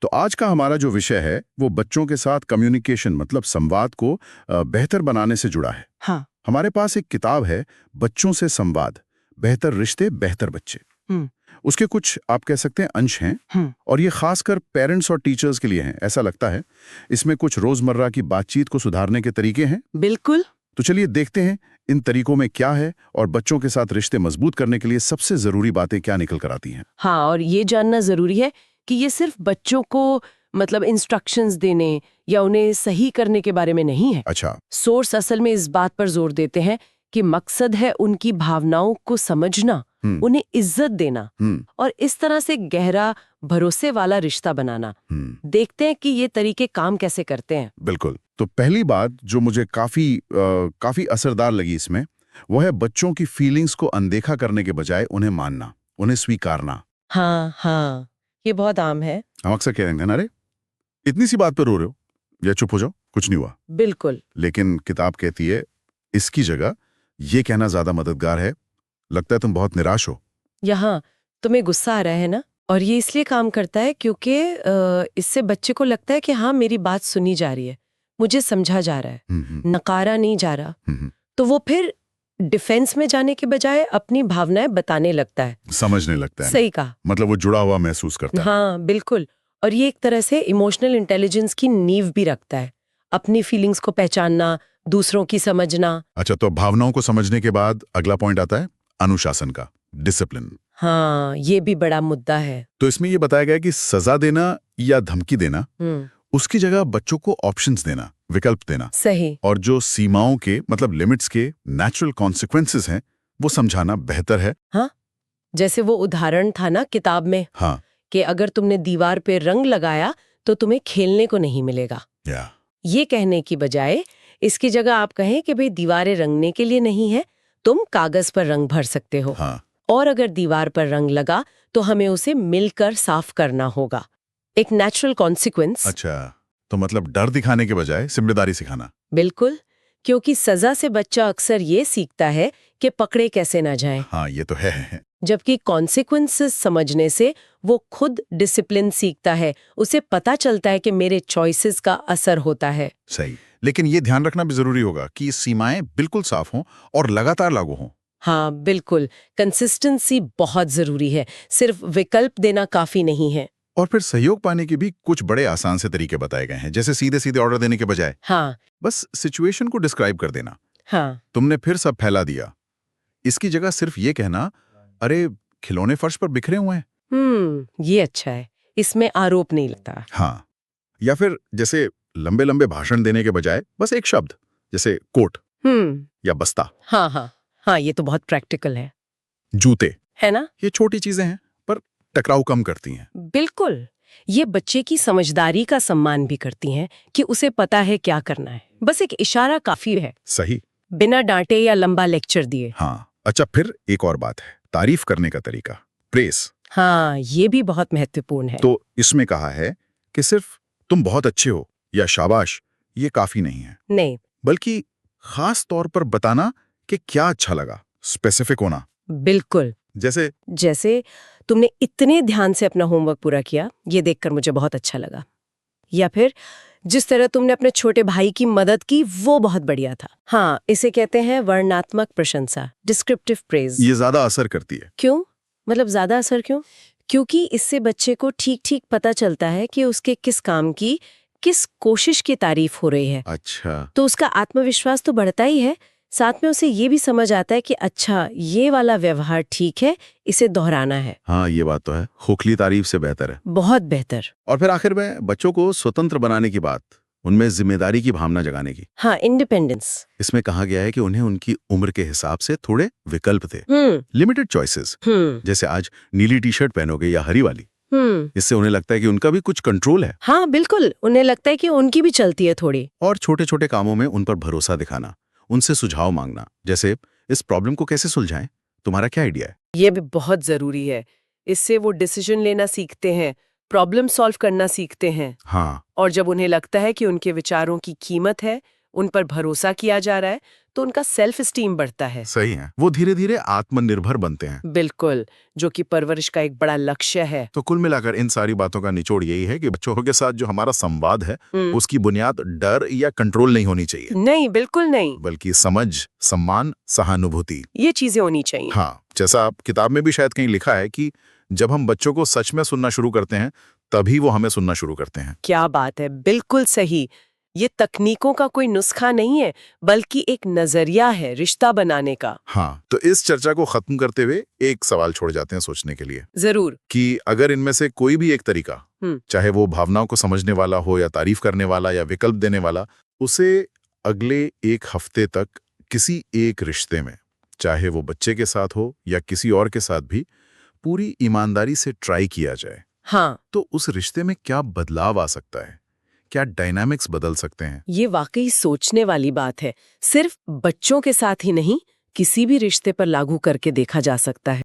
तो आज का हमारा जो विषय है वो बच्चों के साथ कम्युनिकेशन मतलब संवाद को बेहतर बनाने से जुड़ा है। हाँ। हमारे पास एक किताब है, बच्चों से संवाद, बेहतर रिश्ते बेहतर बच्चे। उसके कुछ आप कह सकते हैं अंश हैं और ये खासकर पेरेंट्स और टीचर्स के लिए हैं, ऐसा लगता है। इसमें कुछ रोजमर्रा की बातचीत को सुधारने के तरीके हैं। बिल्कुल। तो चलिए देखते हैं इन तरीकों में क्या है और बच्चों के साथ रिश्ते मजबूत करने के लिए सबसे जरूरी बातें क्या निकल कर आती हैं। हाँ, और ये जानना जरूरी है कि ये सिर्फ बच्चों को मतलब इंस्ट्रक्शंस देने या उन्हें सही करने के बारे में नहीं है। अच्छा। सोर्स असल में इस बात पर जोर देते हैं कि मकसद है उनकी भावनाओं को समझना, उन्हें इज्जत देना और इस तरह से गहरा भरोसे वाला रिश्ता बनाना। देखते हैं कि ये तरीके काम कैसे करते हैं। बिल्कुल। तो पहली बात जो मुझे काफी असरदार लगी इसमें, वो है बच्चों की फीलिंग्स को अनदेखा करने के बजाय उन्हें मानना, उन्हें स्वीकारना। हाँ, ये बहुत आम है। हम अक्सर कह देंगे, अरे इतनी सी बात पर रो रहे हो, या चुप हो जाओ, कुछ नहीं हुआ। बिल्कुल। लेकिन किताब कहती है इसकी जगह ये कहना ज्यादा मददगार है, लगता है तुम बहुत निराश हो। यहाँ तुम्हें गुस्सा आ रहा है ना, और ये इसलिए काम करता है क्योंकि इससे बच्चे को लगता है कि हाँ, मेरी बात सुनी जा रही है, मुझे समझा जा रहा है, नकारा नहीं जा रहा। तो वो फिर डिफेंस में जाने के बजाय अपनी भावनाएं बताने लगता है, समझने लगता है। सही कहा। मतलब वो जुड़ा हुआ महसूस करता है। हाँ, बिल्कुल। और ये एक तरह से इमोशनल इंटेलिजेंस की नींव भी रखता है, अपनी फीलिंग्स को पहचानना, दूसरों की समझना। अच्छा, तो भावनाओं को समझने के बाद अगला पॉइंट आता है अनुशासन का, डिसिप्लिन। हाँ, ये भी बड़ा मुद्दा है। तो इसमें ये बताया गया कि सजा देना या धमकी देना, उसकी जगह बच्चों को ऑप्शंस देना, विकल्प देना। सही। और जो सीमाओं के मतलब लिमिट्स के नेचुरल कॉन्सिक्वेंसेस हैं, वो समझाना बेहतर है। हाँ, जैसे वो उदाहरण था ना किताब में। हाँ, कि अगर तुमने दीवार पे रंग लगाया तो तुम्हें खेलने को नहीं मिलेगा। ये कहने की बजाय इसकी जगह आप कहें कि भाई दीवारें रंगने के लिए नहीं है, तुम कागज पर रंग भर सकते हो। हाँ। और अगर दीवार पर रंग लगा तो हमें उसे मिलकर साफ करना होगा। एक नेचुरल कॉन्सिक्वेंस। अच्छा, तो मतलब डर दिखाने के बजाय जिम्मेदारी सिखाना। बिल्कुल, क्योंकि सजा से बच्चा अक्सर ये सीखता है कि पकड़े कैसे ना जाएं। हाँ, ये तो है। जबकि कॉन्सिक्वेंसेस समझने से वो खुद डिसिप्लिन सीखता है, उसे पता चलता है कि मेरे चॉइसेस का असर होता है। सही, लेकिन ये ध्यान रखना भी जरूरी होगा कि सीमाएं बिल्कुल साफ हों और लगातार लागू हों। हाँ, बिल्कुल, कंसिस्टेंसी बहुत जरूरी है, सिर्फ विकल्प देना काफी नहीं है। और फिर सहयोग पाने के भी कुछ बड़े आसान से तरीके बताए गए हैं, जैसे सीधे सीधे ऑर्डर देने के बजाय हाँ, बस सिचुएशन को डिस्क्राइब कर देना। हाँ, तुमने फिर सब फैला दिया, इसकी जगह सिर्फ ये कहना, अरे खिलौने फर्श पर बिखरे हुए हैं। ये अच्छा है, इसमें आरोप नहीं लगता। हाँ, या फिर जैसे लंबे लंबे भाषण देने के बजाय बस एक शब्द, जैसे कोट या बस्ता। हाँ, ये तो बहुत प्रैक्टिकल है। जूते, है ना? ये छोटी चीजें हैं पर टकराव कम करती हैं। बिल्कुल, ये बच्चे की समझदारी का सम्मान भी करती हैं कि उसे पता है क्या करना है, बस एक इशारा काफी है। सही, बिना डांटे या लंबा लेक्चर दिए। हाँ। अच्छा, फिर एक और बात है, तारीफ करने का तरीका, प्रेस। हाँ, ये भी बहुत महत्वपूर्ण है। तो इसमें कहा है कि सिर्फ तुम बहुत अच्छे हो या शाबाश ये काफी नहीं है। नहीं, बल्कि खास तौर पर बताना कि क्या अच्छा लगा, स्पेसिफिक होना। बिल्कुल। जैसे तुमने इतने ध्यान से अपना होमवर्क पूरा किया, ये देखकर मुझे बहुत अच्छा लगा। या फिर जिस तरह तुमने अपने छोटे भाई की मदद की वो बहुत बढ़िया था। हाँ, इसे कहते हैं वर्णनात्मक प्रशंसा, डिस्क्रिप्टिव प्रेज। ये ज्यादा असर करती है। क्यों? मतलब ज्यादा असर क्यों? क्योंकि इससे बच्चे को ठीक ठीक पता चलता है कि उसके किस काम की, किस कोशिश की तारीफ हो रही है। अच्छा, तो उसका आत्मविश्वास तो बढ़ता ही है, साथ में उसे ये भी समझ आता है कि अच्छा, ये वाला व्यवहार ठीक है, इसे दोहराना है। हाँ, ये बात तो है, खोखली तारीफ से बेहतर है। बहुत बेहतर। और फिर आखिर में बच्चों को स्वतंत्र बनाने की बात, उनमें जिम्मेदारी की भावना जगाने की। हाँ, इंडिपेंडेंस। इसमें कहा गया है कि उन्हें उनकी उम्र के हिसाब से थोड़े विकल्प थे, लिमिटेड चॉइसेस। जैसे आज नीली टी शर्ट पहनोगे या हरी वाली। इससे उन्हें लगता है कि उनका भी कुछ कंट्रोल है। हाँ, बिल्कुल, उन्हें लगता है कि उनकी भी चलती है थोड़ी। और छोटे छोटे कामों में उन पर भरोसा दिखाना, उनसे सुझाव मांगना, जैसे इस प्रॉब्लम को कैसे सुलझाएं, तुम्हारा क्या आइडिया है। ये भी बहुत जरूरी है, इससे वो डिसीजन लेना सीखते हैं, प्रॉब्लम सॉल्व करना सीखते हैं। हाँ, और जब उन्हें लगता है कि उनके विचारों की कीमत है, उन पर भरोसा किया जा रहा है, तो उनका सेल्फ स्टीम बढ़ता है। सही है, वो धीरे धीरे आत्मनिर्भर बनते हैं। बिल्कुल, जो कि परवरिश का एक बड़ा लक्ष्य है। तो कुल मिलाकर इन सारी बातों का निचोड़ यही है कि बच्चों के साथ जो हमारा संवाद है उसकी बुनियाद डर या कंट्रोल नहीं होनी चाहिए। नहीं, बिल्कुल नहीं, बल्कि समझ, सम्मान, सहानुभूति, ये चीजें होनी चाहिए। हाँ, जैसा आप किताब में भी शायद कहीं लिखा है कि जब हम बच्चों को सच में सुनना शुरू करते हैं तभी वो हमें सुनना शुरू करते हैं। क्या बात है, बिल्कुल सही। ये तकनीकों का कोई नुस्खा नहीं है, बल्कि एक नजरिया है रिश्ता बनाने का। हाँ, तो इस चर्चा को खत्म करते हुए एक सवाल छोड़ जाते हैं सोचने के लिए। जरूर। कि अगर इनमें से कोई भी एक तरीका, चाहे वो भावनाओं को समझने वाला हो या तारीफ करने वाला या विकल्प देने वाला, उसे अगले एक हफ्ते तक किसी एक रिश्ते में, चाहे वो बच्चे के साथ हो या किसी और के साथ भी, पूरी ईमानदारी से ट्राई किया जाए, हाँ, तो उस रिश्ते में क्या बदलाव आ सकता है, क्या डायनामिक्स बदल सकते हैं? ये वाकई सोचने वाली बात है। सिर्फ बच्चों के साथ ही नहीं, किसी भी रिश्ते पर लागू करके देखा जा सकता है।